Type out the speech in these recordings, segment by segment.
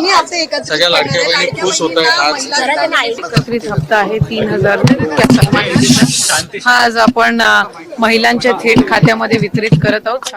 तिन्ही हप्ते एकत्रित सगळ्या लाडक्या बहिणी खुश होत आहेत आज. एकत्रित हप्ता आहे 3000 सन्मान निधीचा. हा आज आपण महिलांच्या थेट खात्यामध्ये वितरित करत आहोत.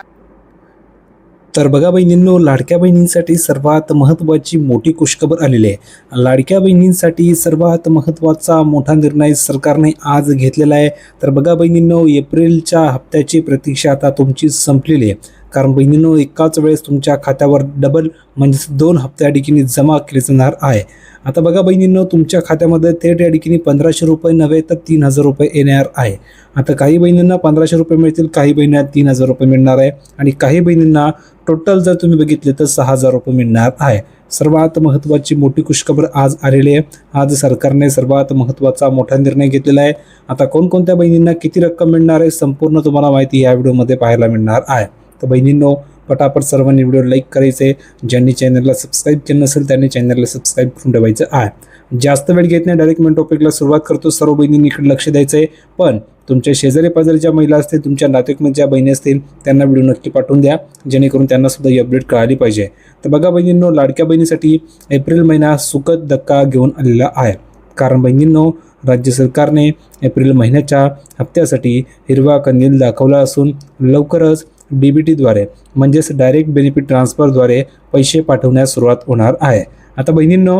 तर बघा बहिणींनो, लाडक्या बहिणींसाठी सर्वात महत्त्वाची मोठी खुशखबर आलेली आहे. लाडक्या बहिणींसाठी सर्वात महत्त्वाचा मोठा निर्णय सरकारने आज घेतलेला आहे. तर बघा बहिणींनो, एप्रिलच्या हप्त्याची प्रतीक्षा आता तुमची संपलेली आहे. कारण बहिणींनो, एकाच वेळेस तुमच्या खात्यावर डबल म्हणजेच 2 हप्ते या ठिकाणी जमा केले जाणार आहे. आता बघा बहिणींनो, तुमच्या खात्यामध्ये थेट या ठिकाणी 1500 रुपये नव्हे तर 3000 रुपये येणार आहे. आता काही बहिणींना 1500 रुपये मिळतील, काही बहिणींना 3000 रुपये मिळणार आहे आणि काही बहिणींना टोटल जर तुम्ही बघितले तर 6000 रुपये मिळणार आहे. सर्वात महत्त्वाची मोठी खुशखबर आज आलेली आहे. आज सरकारने सर्वात महत्त्वाचा मोठा निर्णय घेतलेला आहे. आता कोणकोणत्या बहिणींना किती रक्कम मिळणार आहे संपूर्ण तुम्हाला माहिती या व्हिडिओमध्ये पाहायला मिळणार आहे. तर बहिणींनो, पटापट सर्वांनी व्हिडिओ लाईक करायचे. ज्यांनी चॅनलला सबस्क्राईब केलं नसेल त्यांनी चॅनलला सबस्क्राईब करून ठेवायचं आहे. जास्त वेळ घेत नाही, डायरेक्ट मेन टॉपिकला सुरुवात करतो. सर्व बहिणींनी इकडे लक्ष द्यायचं आहे. पण तुमच्या शेजारी पाजारीच्या महिला असतील, तुमच्या नातेवाईकांमध्ये ज्या बहिणी असतील त्यांना व्हिडिओ नक्की पाठवून द्या, जेणेकरून त्यांना सुद्धा ही अपडेट कळाली पाहिजे. तर बघा बहिणींनो, लाडक्या बहिणीसाठी एप्रिल महिना सुखद धक्का घेऊन आलेला आहे. कारण बहिणींनो, राज्य सरकारने एप्रिल महिन्याच्या हप्त्यासाठी हिरवा कंदील दाखवला असून लवकरच DBTद्वारे म्हणजेच डायरेक्ट बेनिफिट ट्रान्सफरद्वारे पैसे पाठवण्यास सुरुवात होणार आहे. आता बहिणींनो,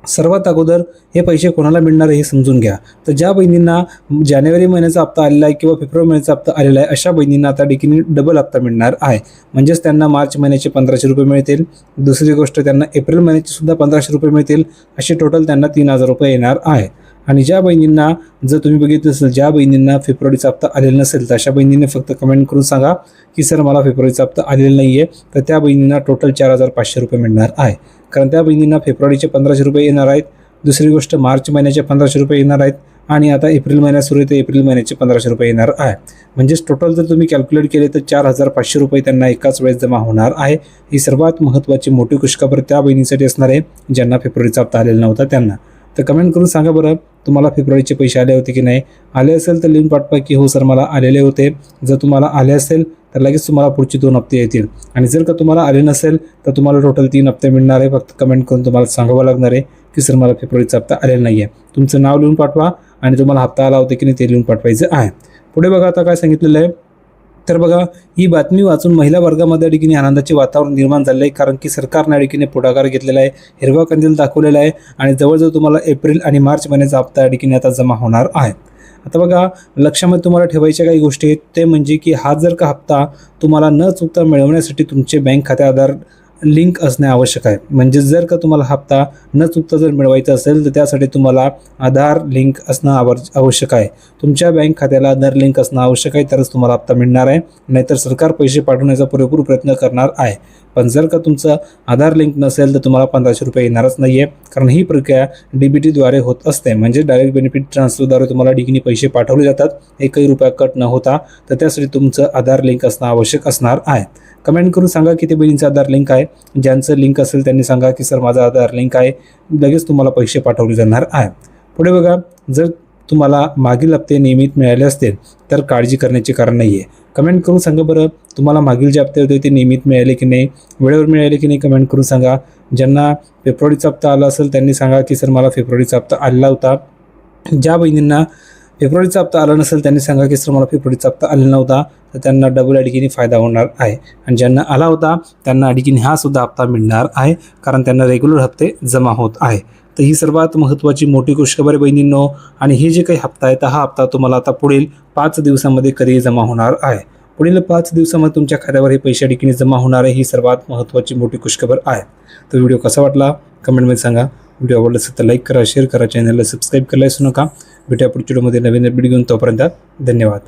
सर्वात अगोदर हे पैसे कोणाला मिळणार आहे हे समजून घ्या. तर ज्या बहिणींना जानेवारी महिन्याचा हप्ता आलेला आहे किंवा फेब्रुवारी महिन्याचा हप्ता आलेला आहे अशा बहिणींना आता देखील डबल हप्ता मिळणार आहे. म्हणजेच त्यांना मार्च महिन्याचे 1500 रुपये मिळतील. दुसरी गोष्ट, त्यांना एप्रिल महिन्याचे सुद्धा 1500 रुपये मिळतील. असे टोटल त्यांना 3000 रुपये येणार आहे. आणि ज्या बहिणींना जर तुम्ही बघितलं असेल, ज्या बहिणींना फेब्रुवारीचा हप्ता आलेला नसेल तर अशा बहिणींनी फक्त कमेंट करून सांगा की सर मला फेब्रुवारीचा हप्ता आलेला नाही आहे. तर त्या बहिणींना टोटल 4500 रुपये मिळणार आहे. कारण त्या बहिणींना फेब्रुवारीचे 1500 रुपये येणार आहेत. दुसरी गोष्ट, मार्च महिन्याचे 1500 रुपये येणार आहेत. आणि आता एप्रिल महिन्यात सुरू आहे तर एप्रिल महिन्याचे 1500 रुपये येणार आहे. म्हणजेच टोटल जर तुम्ही कॅल्क्युलेट केले तर 4500 रुपये त्यांना एकाच वेळेस जमा होणार आहे. ही सर्वात महत्त्वाची मोठी खुशखबर त्या बहिणींसाठी असणार आहे ज्यांना फेब्रुवारीचा हप्ता आलेला नव्हता त्यांना. तर कमेंट करून सांगा बरं, तुम्हाला फेब्रुवारीचे पैसे आले होते की नाही. आले असेल तर लिहून पाठवा की हो सर मला आलेले होते. जर तुम्हाला आले असेल तर लगेच तुम्हाला पुढचे 2 हप्ते येतील. आणि जर का तुम्हाला आले नसेल तर तुम्हाला टोटल 3 हप्ते मिळणार आहे. फक्त कमेंट करून तुम्हाला सांगावं लागणार आहे की सर मला फेब्रुवारीचा हप्ता आलेला नाही आहे. तुमचं नाव लिहून पाठवा आणि तुम्हाला हप्ता आला होता की नाही ते लिहून पाठवायचं आहे. पुढे बघा आता काय सांगितलेलं आहे. तर बघा, ही बातमी वाचून महिला वर्गामध्ये ठिकाणी आनंदाचे वातावरण निर्माण झाले आहे. कारण की सरकारने ठिकाणी पुढाकार घेतलेला आहे, हिरवा कंदील दाखवलेला आहे आणि जवळजवळ तुम्हाला एप्रिल आणि मार्च महिन्याचा हप्ता ठिकाणी आता जमा होणार आहे. आता बघा, लक्षामध्ये तुम्हाला ठेवायच्या काही गोष्टी आहेत. ते म्हणजे की हा जर का हप्ता तुम्हाला न चुकता मिळवण्यासाठी तुमचे बँक खाते आधार लिंक असणे आवश्यक आहे. म्हणजे जर का तुम्हाला हप्ता न चुकता जर मिळवायचा असेल तर त्यासाठी तुम्हाला आधार लिंक असणं आवश्यक आहे. तुमच्या बँक खात्याला आधार लिंक असणं आवश्यक आहे, तरच तुम्हाला हप्ता मिळणार आहे. नाहीतर सरकार पैसे पाठवण्याचा पुरेपूर प्रयत्न करणार आहे. पण जर का तुमचं आधार लिंक नसेल तर तुम्हाला 1500 रुपये येणारच नाही आहे. कारण ही प्रक्रिया DBTद्वारे होत असते. म्हणजे डायरेक्ट बेनिफिट ट्रान्सफरद्वारे तुम्हाला ठिकाणी पैसे पाठवले जातात, 1ही रुपया कट न होता. तर त्यासाठी तुमचं आधार लिंक असणं आवश्यक असणार आहे. कमेंट करून सांगा किती बहिणींचं आधार लिंक आहे. ज्यांचं लिंक असेल त्यांनी सांगा की सर माझा आधार लिंक आहे, लगेच तुम्हाला पैसे पाठवले जाणार आहे. पुढे बघा, जर तुम्हाला मागील हप्ते नियमित मिळाले असतील तर काळजी करण्याचे कारण नाही आहे. कमेंट करून सांगा बरं, तुम्हाला मागील जे हप्ते होते ते नियमित मिळाले की नाही, वेळेवर मिळाले की नाही, कमेंट करून सांगा. ज्यांना फेब्रुवारीचा हप्ता आला असेल त्यांनी सांगा की सर मला फेब्रुवारीचा हप्ता आलेला होता. ज्या बहिणींना फेब्रुवारीचा हप्ता आला नसेल त्यांनी सांगा की सर मला फेब्रुवारीचा हप्ता आलेला नव्हता. तर त्यांना डबल अडकीने फायदा होणार आहे. आणि ज्यांना आला होता त्यांना अडकीने हा सुद्धा हप्ता मिळणार आहे, कारण त्यांना रेग्युलर हप्ते जमा होत आहे. तर ही सर्वात महत्त्वाची मोठी खुशखबर आहे बहिणींनो. आणि हे जे काही हप्ता आहे तर हा हप्ता तुम्हाला आता पुढील 5 दिवसामध्ये कधी जमा होणार आहे. पुढील 5 दिवसामध्ये तुमच्या खात्यावर हे पैसे अडकीने जमा होणार आहे. ही सर्वात महत्त्वाची मोठी खुशखबर आहे. तर व्हिडिओ कसा वाटला कमेंटमध्ये सांगा. व्हिडिओ आवडला असेल तर लाईक करा, शेअर करा, चॅनलला सबस्क्राईब करायला विसरू नका. भेटूया पुढच्या व्हिडिओमध्ये नवीन अपडेट घेऊन. तोपर्यंत धन्यवाद.